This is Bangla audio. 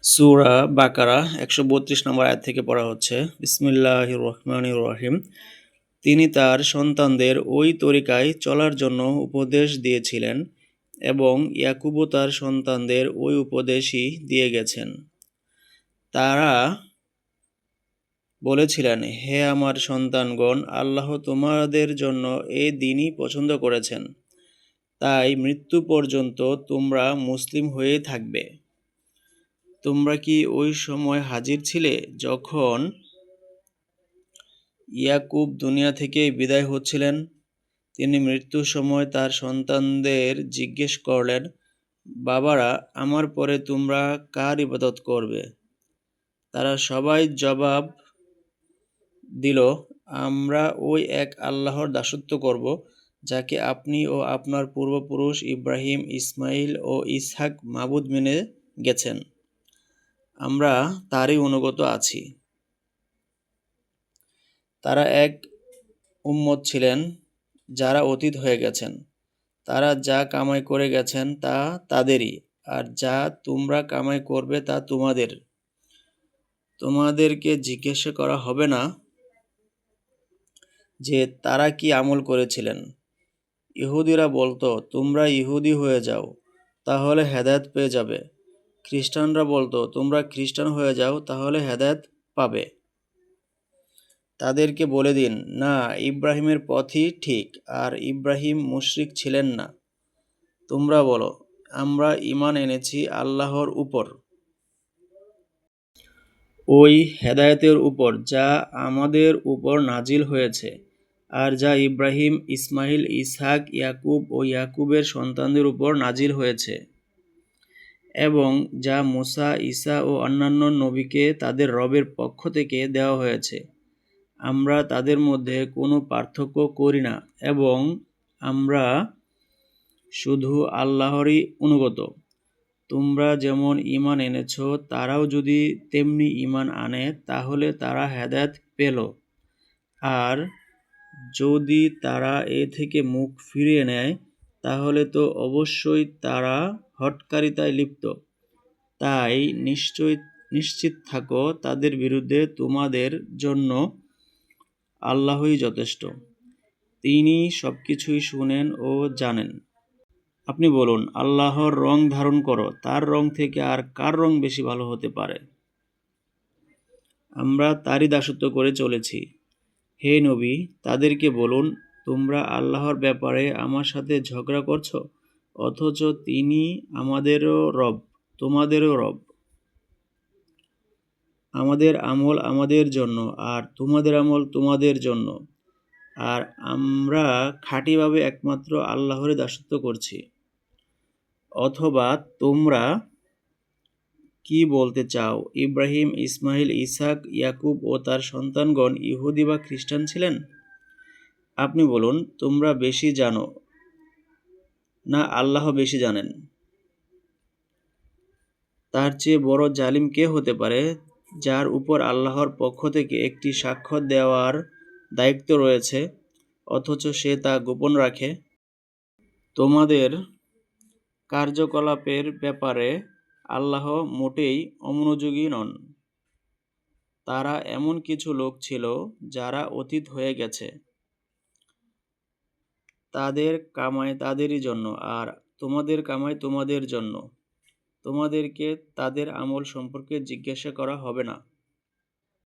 সূরা বাকারা ১৩২ নম্বর আয়াত থেকে পড়া হচ্ছে। বিসমিল্লাহির রহমানির রহিম। তিনি তার সন্তানদের ওই তরিকায় চলার জন্য উপদেশ দিয়েছিলেন এবং ইয়াকুবও তার সন্তানদের ওই উপদেশই দিয়ে গেছেন। তারা বলেছিলেন, হে আমার সন্তানগণ, আল্লাহ তোমাদের জন্য এ দ্বীনই পছন্দ করেছেন, তাই মৃত্যু পর্যন্ত তোমরা মুসলিম হয়েই থাকবে। তোমরা কি ওই সময় হাজির ছিলে যখন ইয়াকুব দুনিয়া থেকে বিদায় হচ্ছিলেন? তিনি মৃত্যুর সময় তার সন্তানদের জিজ্ঞেস করলেন, বাবারা, আমার পরে তোমরা কার ইবাদত করবে? তারা সবাই জবাব দিল, আমরা ওই এক আল্লাহর দাসত্ব করব, যাকে আপনি ও আপনার পূর্বপুরুষ ইব্রাহিম, ইসমাইল ও ইসহাক মাবুদ মেনে গেছেন। আমরা তারই অনুগত আছি। তারা এক উম্মত ছিলেন যারা অতীত হয়ে গেছেন। তারা যা কামাই করে গেছেন তা তাদেরই, আর যা তোমরা কামাই করবে তা তোমাদের। তোমাদেরকে জিজ্ঞাসা করা হবে না যে তারা কি আমল করেছিলেন। ইহুদিরা বলতো, তোমরা ইহুদি হয়ে যাও, তাহলে হেদায়েত পেয়ে যাবে। খ্রিস্টানরা বলতো, তোমরা খ্রিস্টান হয়ে যাও, তাহলে হেদায়েত পাবে। তাদেরকে বলে দিন, না, ইব্রাহিমের পথই ঠিক, আর ইব্রাহিম মুশরিক ছিলেন না। তোমরা বলো, আমরা ঈমান এনেছি আল্লাহর উপর, ওই হেদায়েতের উপর যা আমাদের উপর নাজিল হয়েছে, আর যা ইব্রাহিম, ইসমাইল, ইসহাক, ইয়াকুব ও ইয়াকুবের সন্তানদের উপর নাজিল হয়েছে, এবং যা মুসা, ঈসা ও অন্যান্য নবীকে তাদের রবের পক্ষ থেকে দেওয়া হয়েছে। আমরা তাদের মধ্যে কোনো পার্থক্য করি না এবং আমরা শুধু আল্লাহরই অনুগত। তোমরা যেমন ঈমান এনেছ, তারাও যদি তেমনি ঈমান আনে, তাহলে তারা হেদায়েত পেল। আর যদি তারা এ থেকে মুখ ফিরিয়ে নেয়, তাহলে তো অবশ্যই তারা হঠকারিতায় লিপ্ত। তাই নিশ্চিত থাকো, তাদের বিরুদ্ধে তোমাদের জন্য আল্লাহই যথেষ্ট। তিনি সবকিছুই শুনেন ও জানেন। আপনি বলুন, আল্লাহর রং ধারণ করো, তার রং থেকে আর কার রং বেশি ভালো হতে পারে? আমরা তারই দাসত্ব করে চলেছি। হে নবী, তাদেরকে বলুন, তোমরা আল্লাহর ব্যাপারে আমার সাথে ঝগড়া করছো, অথচ তিনি আমাদেরও রব, তোমাদেরও রব। আমাদের আমল আমাদের জন্য, আর তোমাদের আমল তোমাদের জন্য, আর আমরা খাঁটিভাবে একমাত্র আল্লাহরই দাসত্ব করছি। অথবা তোমরা কি বলতে চাও, ইব্রাহিম, ইসমাইল, ইসহাক, ইয়াকুব ও তার সন্তানগণ ইহুদি বা খ্রিস্টান ছিলেন? আপনি বলুন, তোমরা বেশি জানো না আল্লাহ বেশি জানেন? তার চেয়ে বড় জালিম কে হতে পারে, যার উপর আল্লাহর পক্ষ থেকে একটি সাক্ষ্য দেওয়ার দায়িত্ব রয়েছে, অথচ সে তা গোপন রাখে? তোমাদের কার্যকলাপের ব্যাপারে আল্লাহ মোটেই অমনোযোগী নন। তারা এমন কিছু লোক ছিল যারা অতীত হয়ে গেছে। তাদের কামাই তাদেরই জন্য, আর তোমাদের কামাই তোমাদের জন্য। তোমাদেরকে তাদের আমল সম্পর্কে জিজ্ঞাসা করা হবে না।